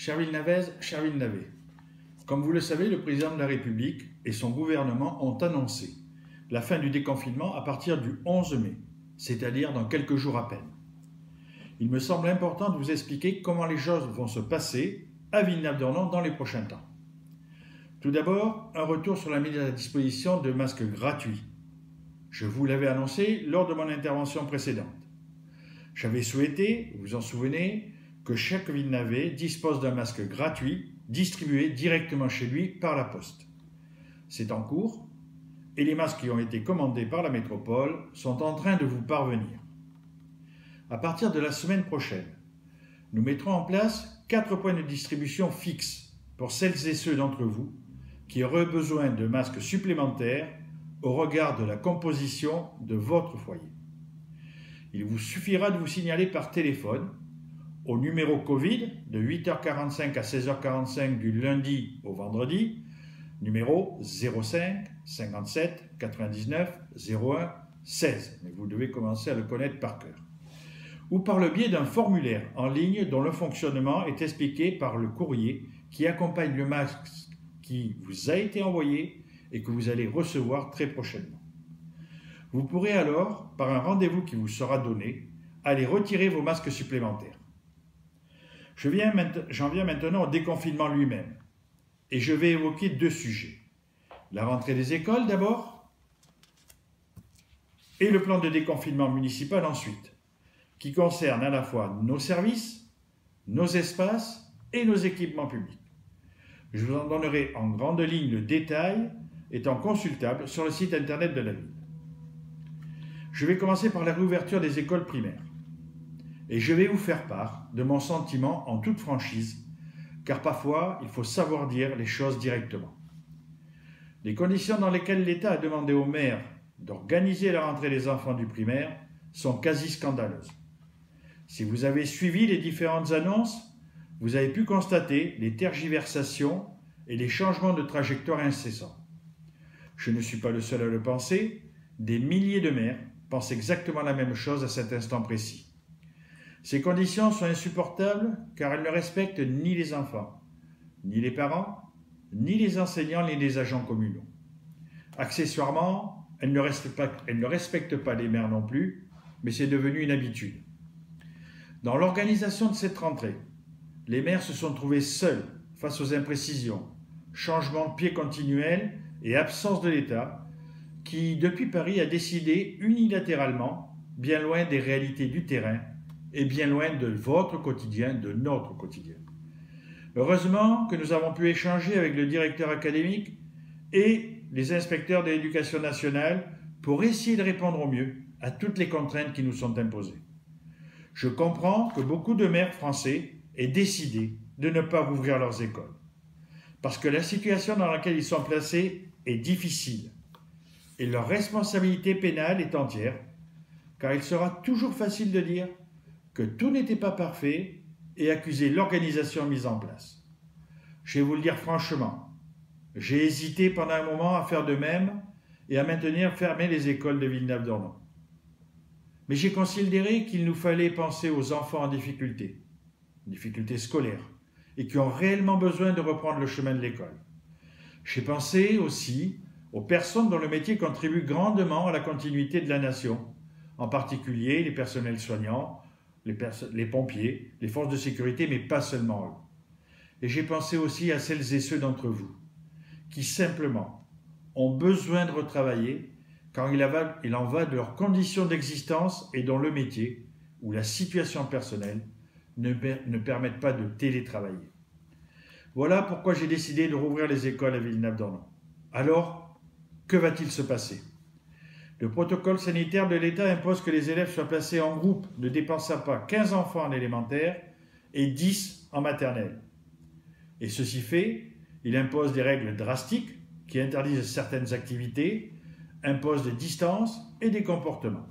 Chère Villenavaise, chère Villenavais, comme vous le savez, le président de la République et son gouvernement ont annoncé la fin du déconfinement à partir du 11 mai, c'est-à-dire dans quelques jours à peine. Il me semble important de vous expliquer comment les choses vont se passer à Villenave-d'Ornon dans les prochains temps. Tout d'abord, un retour sur la mise à disposition de masques gratuits. Je vous l'avais annoncé lors de mon intervention précédente. J'avais souhaité, vous vous en souvenez, que chaque Villenavais dispose d'un masque gratuit distribué directement chez lui par la poste. C'est en cours et les masques qui ont été commandés par la métropole sont en train de vous parvenir. À partir de la semaine prochaine, nous mettrons en place 4 points de distribution fixes pour celles et ceux d'entre vous qui auraient besoin de masques supplémentaires au regard de la composition de votre foyer. Il vous suffira de vous signaler par téléphone au numéro Covid de 8h45 à 16h45 du lundi au vendredi, numéro 05 57 99 01 16, mais vous devez commencer à le connaître par cœur, ou par le biais d'un formulaire en ligne dont le fonctionnement est expliqué par le courrier qui accompagne le masque qui vous a été envoyé et que vous allez recevoir très prochainement. Vous pourrez alors, par un rendez-vous qui vous sera donné, aller retirer vos masques supplémentaires. J'en viens maintenant au déconfinement lui-même, et je vais évoquer 2 sujets. La rentrée des écoles d'abord, et le plan de déconfinement municipal ensuite, qui concerne à la fois nos services, nos espaces et nos équipements publics. Je vous en donnerai en grande ligne le détail, étant consultable sur le site internet de la ville. Je vais commencer par la réouverture des écoles primaires. Et je vais vous faire part de mon sentiment en toute franchise, car parfois il faut savoir dire les choses directement. Les conditions dans lesquelles l'État a demandé aux maires d'organiser la rentrée des enfants du primaire sont quasi scandaleuses. Si vous avez suivi les différentes annonces, vous avez pu constater les tergiversations et les changements de trajectoire incessants. Je ne suis pas le seul à le penser, des milliers de maires pensent exactement la même chose à cet instant précis. Ces conditions sont insupportables car elles ne respectent ni les enfants, ni les parents, ni les enseignants, ni les agents communaux. Accessoirement, elles ne respectent pas les maires non plus, mais c'est devenu une habitude. Dans l'organisation de cette rentrée, les maires se sont trouvés seuls face aux imprécisions, changements de pied continuels et absence de l'État qui, depuis Paris, a décidé unilatéralement, bien loin des réalités du terrain et bien loin de votre quotidien, de notre quotidien. Heureusement que nous avons pu échanger avec le directeur académique et les inspecteurs de l'éducation nationale pour essayer de répondre au mieux à toutes les contraintes qui nous sont imposées. Je comprends que beaucoup de maires français aient décidé de ne pas rouvrir leurs écoles, parce que la situation dans laquelle ils sont placés est difficile et leur responsabilité pénale est entière, car il sera toujours facile de dire que tout n'était pas parfait et accuser l'organisation mise en place. Je vais vous le dire franchement, j'ai hésité pendant un moment à faire de même et à maintenir fermées les écoles de Villenave-d'Ornon. Mais j'ai considéré qu'il nous fallait penser aux enfants en difficulté scolaires, et qui ont réellement besoin de reprendre le chemin de l'école. J'ai pensé aussi aux personnes dont le métier contribue grandement à la continuité de la nation, en particulier les personnels soignants, les pompiers, les forces de sécurité, mais pas seulement eux. Et j'ai pensé aussi à celles et ceux d'entre vous qui simplement ont besoin de retravailler car il en va de leurs conditions d'existence et dont le métier ou la situation personnelle ne permettent pas de télétravailler. Voilà pourquoi j'ai décidé de rouvrir les écoles à Villenave-d'Ornon. Alors, que va-t-il se passer ? Le protocole sanitaire de l'État impose que les élèves soient placés en groupe ne dépassant pas 15 enfants en élémentaire et 10 en maternelle. Et ceci fait, il impose des règles drastiques qui interdisent certaines activités, imposent des distances et des comportements.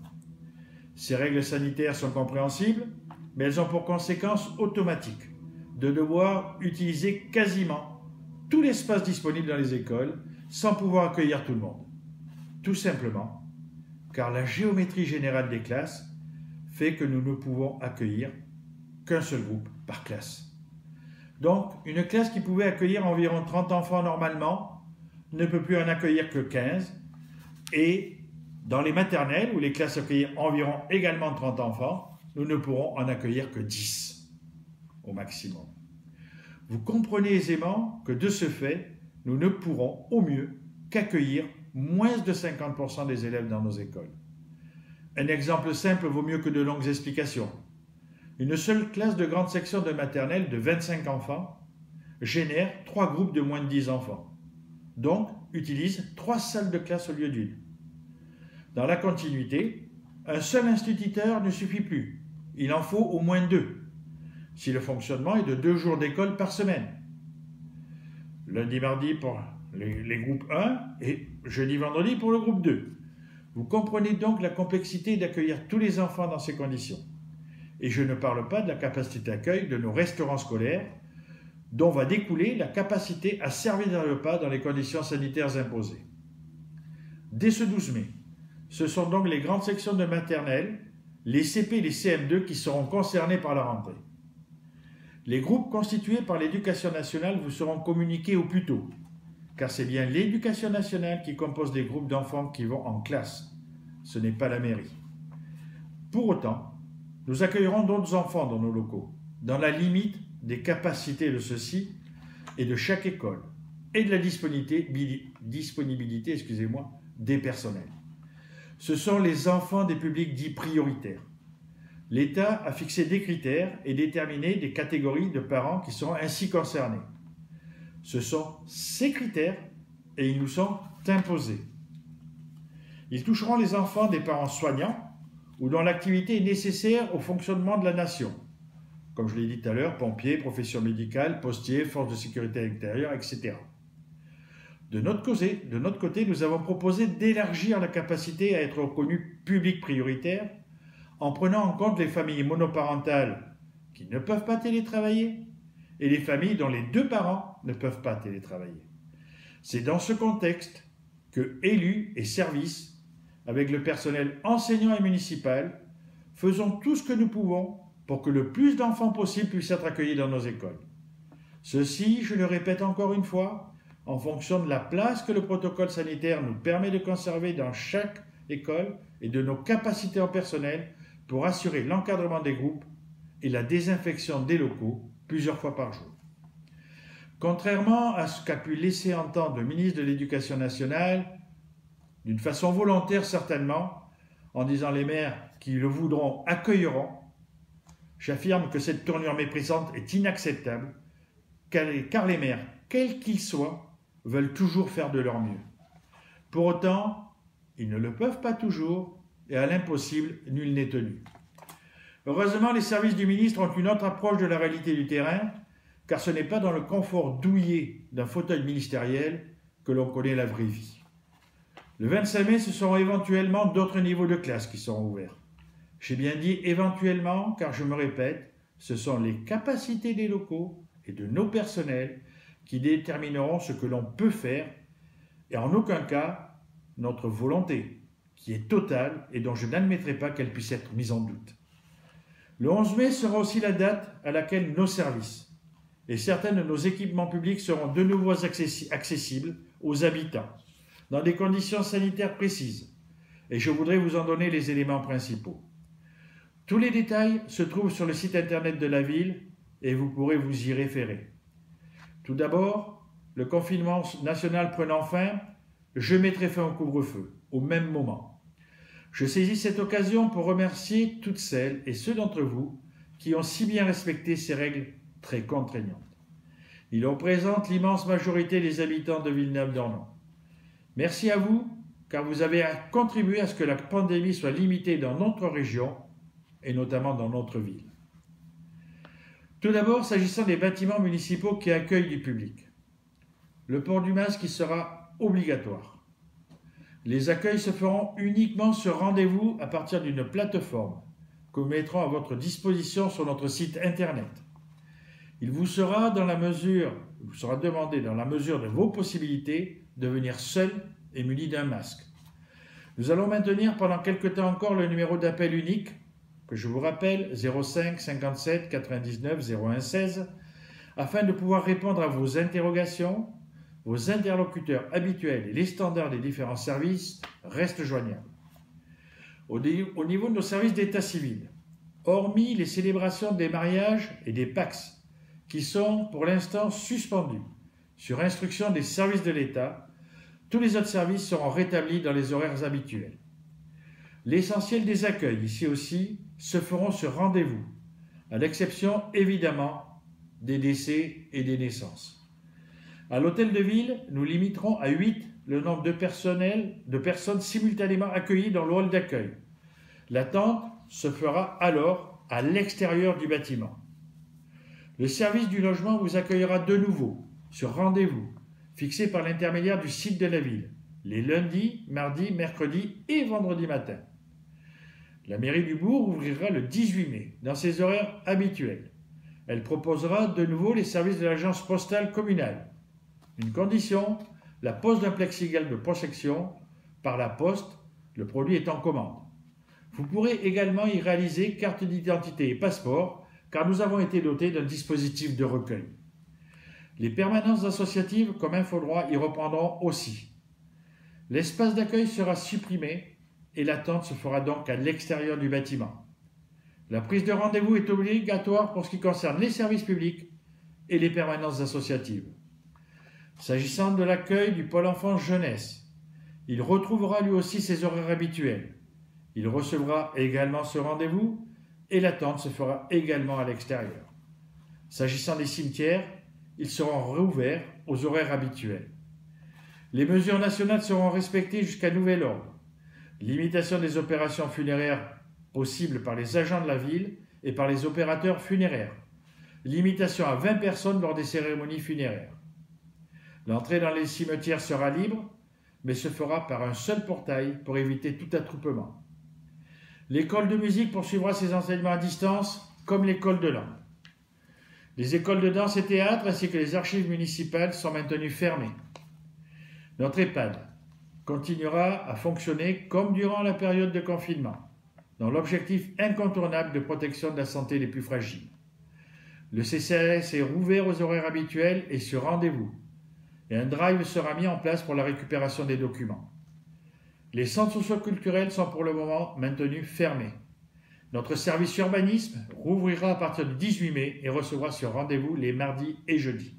Ces règles sanitaires sont compréhensibles, mais elles ont pour conséquence automatique de devoir utiliser quasiment tout l'espace disponible dans les écoles sans pouvoir accueillir tout le monde. Tout simplement car la géométrie générale des classes fait que nous ne pouvons accueillir qu'un seul groupe par classe. Donc, une classe qui pouvait accueillir environ 30 enfants normalement ne peut plus en accueillir que 15. Et dans les maternelles, où les classes accueillent environ également 30 enfants, nous ne pourrons en accueillir que 10 au maximum. Vous comprenez aisément que de ce fait, nous ne pourrons au mieux qu'accueillir moins de 50% des élèves dans nos écoles. Un exemple simple vaut mieux que de longues explications. Une seule classe de grande section de maternelle de 25 enfants génère 3 groupes de moins de 10 enfants. Donc, utilise 3 salles de classe au lieu d'une. Dans la continuité, un seul instituteur ne suffit plus. Il en faut au moins 2, si le fonctionnement est de 2 jours d'école par semaine. Lundi, mardi pour les groupes 1 et jeudi, vendredi pour le groupe 2. Vous comprenez donc la complexité d'accueillir tous les enfants dans ces conditions. Et je ne parle pas de la capacité d'accueil de nos restaurants scolaires, dont va découler la capacité à servir des repas dans les conditions sanitaires imposées. Dès ce 12 mai, ce sont donc les grandes sections de maternelle, les CP et les CM2 qui seront concernés par la rentrée. Les groupes constitués par l'Éducation nationale vous seront communiqués au plus tôt, car c'est bien l'Éducation nationale qui compose les groupes d'enfants qui vont en classe. Ce n'est pas la mairie. Pour autant, nous accueillerons d'autres enfants dans nos locaux, dans la limite des capacités de ceux-ci et de chaque école, et de la disponibilité des personnels. Ce sont les enfants des publics dits prioritaires. L'État a fixé des critères et déterminé des catégories de parents qui seront ainsi concernés. Ce sont ces critères et ils nous sont imposés. Ils toucheront les enfants des parents soignants ou dont l'activité est nécessaire au fonctionnement de la nation, comme je l'ai dit tout à l'heure, pompiers, profession médicale, postiers, forces de sécurité intérieure, etc. De notre côté, nous avons proposé d'élargir la capacité à être reconnu public prioritaire en prenant en compte les familles monoparentales qui ne peuvent pas télétravailler et les familles dont les 2 parents ne peuvent pas télétravailler. C'est dans ce contexte que élus et services, avec le personnel enseignant et municipal, faisons tout ce que nous pouvons pour que le plus d'enfants possible puissent être accueillis dans nos écoles. Ceci, je le répète encore une fois, en fonction de la place que le protocole sanitaire nous permet de conserver dans chaque école et de nos capacités en personnel pour assurer l'encadrement des groupes et la désinfection des locaux plusieurs fois par jour. Contrairement à ce qu'a pu laisser entendre le ministre de l'Éducation nationale, d'une façon volontaire certainement, en disant les maires qui le voudront accueilleront, j'affirme que cette tournure méprisante est inacceptable, car les maires, quels qu'ils soient, veulent toujours faire de leur mieux. Pour autant, ils ne le peuvent pas toujours, et à l'impossible, nul n'est tenu. Heureusement, les services du ministre ont une autre approche de la réalité du terrain, car ce n'est pas dans le confort douillet d'un fauteuil ministériel que l'on connaît la vraie vie. Le 25 mai, ce seront éventuellement d'autres niveaux de classe qui seront ouverts. J'ai bien dit éventuellement, car je me répète, ce sont les capacités des locaux et de nos personnels qui détermineront ce que l'on peut faire et en aucun cas notre volonté, qui est totale et dont je n'admettrai pas qu'elle puisse être mise en doute. Le 11 mai sera aussi la date à laquelle nos services et certains de nos équipements publics seront de nouveau accessibles aux habitants, dans des conditions sanitaires précises, et je voudrais vous en donner les éléments principaux. Tous les détails se trouvent sur le site internet de la ville et vous pourrez vous y référer. Tout d'abord, le confinement national prenant fin, je mettrai fin au couvre-feu, au même moment. Je saisis cette occasion pour remercier toutes celles et ceux d'entre vous qui ont si bien respecté ces règles très contraignantes. Il représente l'immense majorité des habitants de Villeneuve-d'Ornon. Merci à vous, car vous avez contribué à ce que la pandémie soit limitée dans notre région et notamment dans notre ville. Tout d'abord, s'agissant des bâtiments municipaux qui accueillent du public. Le port du masque sera obligatoire. Les accueils se feront uniquement sur rendez-vous à partir d'une plateforme que nous mettrons à votre disposition sur notre site internet. Il vous sera demandé dans la mesure de vos possibilités de venir seul et muni d'un masque. Nous allons maintenir pendant quelque temps encore le numéro d'appel unique que je vous rappelle 05 57 99 01 16 afin de pouvoir répondre à vos interrogations. Vos interlocuteurs habituels et les standards des différents services restent joignables. Au niveau de nos services d'état civil, hormis les célébrations des mariages et des PACS, qui sont pour l'instant suspendus sur instruction des services de l'État, tous les autres services seront rétablis dans les horaires habituels. L'essentiel des accueils, ici aussi, se feront sur rendez-vous, à l'exception évidemment des décès et des naissances. À l'hôtel de ville, nous limiterons à 8 le nombre de personnes simultanément accueillies dans le hall d'accueil. L'attente se fera alors à l'extérieur du bâtiment. Le service du logement vous accueillera de nouveau sur rendez-vous, fixé par l'intermédiaire du site de la ville, les lundis, mardis, mercredis et vendredis matin. La mairie du bourg ouvrira le 18 mai, dans ses horaires habituels. Elle proposera de nouveau les services de l'agence postale communale. Une condition, la pose d'un plexiglas de protection par la poste, le produit est en commande. Vous pourrez également y réaliser carte d'identité et passeport, car nous avons été dotés d'un dispositif de recueil. Les permanences associatives comme Infodroit y reprendront aussi. L'espace d'accueil sera supprimé et l'attente se fera donc à l'extérieur du bâtiment. La prise de rendez-vous est obligatoire pour ce qui concerne les services publics et les permanences associatives. S'agissant de l'accueil du pôle enfance-jeunesse, il retrouvera lui aussi ses horaires habituels. Il recevra également ce rendez-vous et l'attente se fera également à l'extérieur. S'agissant des cimetières, ils seront réouverts aux horaires habituels. Les mesures nationales seront respectées jusqu'à nouvel ordre. Limitation des opérations funéraires possibles par les agents de la ville et par les opérateurs funéraires. Limitation à 20 personnes lors des cérémonies funéraires. L'entrée dans les cimetières sera libre, mais se fera par un seul portail pour éviter tout attroupement. L'école de musique poursuivra ses enseignements à distance, comme l'école de langue. Les écoles de danse et théâtre ainsi que les archives municipales sont maintenues fermées. Notre EHPAD continuera à fonctionner comme durant la période de confinement, dans l'objectif incontournable de protection de la santé des plus fragiles. Le CCAS est rouvert aux horaires habituels et sur rendez-vous. Et un drive sera mis en place pour la récupération des documents. Les centres socioculturels sont pour le moment maintenus fermés. Notre service urbanisme rouvrira à partir du 18 mai et recevra sur rendez-vous les mardis et jeudis.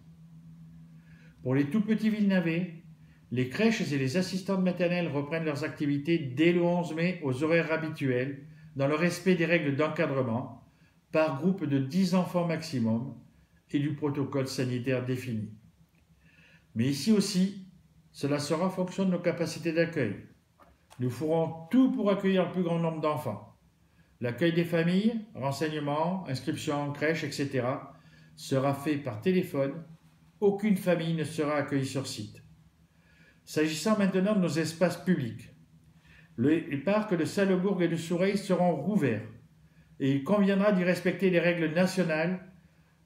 Pour les tout petits Villenavais, les crèches et les assistantes maternelles reprennent leurs activités dès le 11 mai aux horaires habituels, dans le respect des règles d'encadrement, par groupe de 10 enfants maximum et du protocole sanitaire défini. Mais ici aussi, cela sera en fonction de nos capacités d'accueil. Nous ferons tout pour accueillir le plus grand nombre d'enfants. L'accueil des familles, renseignements, inscription en crèche, etc. sera fait par téléphone. Aucune famille ne sera accueillie sur site. S'agissant maintenant de nos espaces publics, les parcs de Salebourg et de Soureil seront rouverts et il conviendra d'y respecter les règles nationales,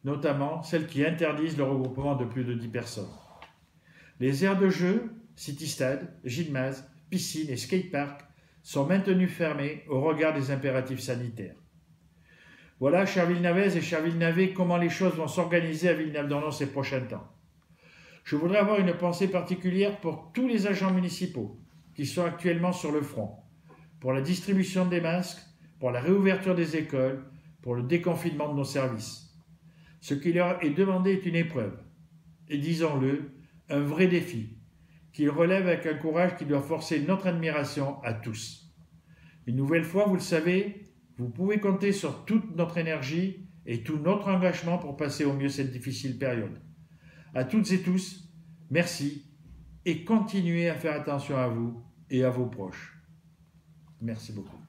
notamment celles qui interdisent le regroupement de plus de 10 personnes. Les aires de jeu, city-stade, gymnase, piscine et skatepark sont maintenus fermés au regard des impératifs sanitaires. Voilà, chers Villenavaises et chers Villenavais, comment les choses vont s'organiser à Villeneuve-d'Ornon ces prochains temps. Je voudrais avoir une pensée particulière pour tous les agents municipaux qui sont actuellement sur le front, pour la distribution des masques, pour la réouverture des écoles, pour le déconfinement de nos services. Ce qui leur est demandé est une épreuve, et disons-le, un vrai défi, qu'ils relèvent avec un courage qui doit forcer notre admiration à tous. Une nouvelle fois, vous le savez, vous pouvez compter sur toute notre énergie et tout notre engagement pour passer au mieux cette difficile période. À toutes et tous, merci et continuez à faire attention à vous et à vos proches. Merci beaucoup.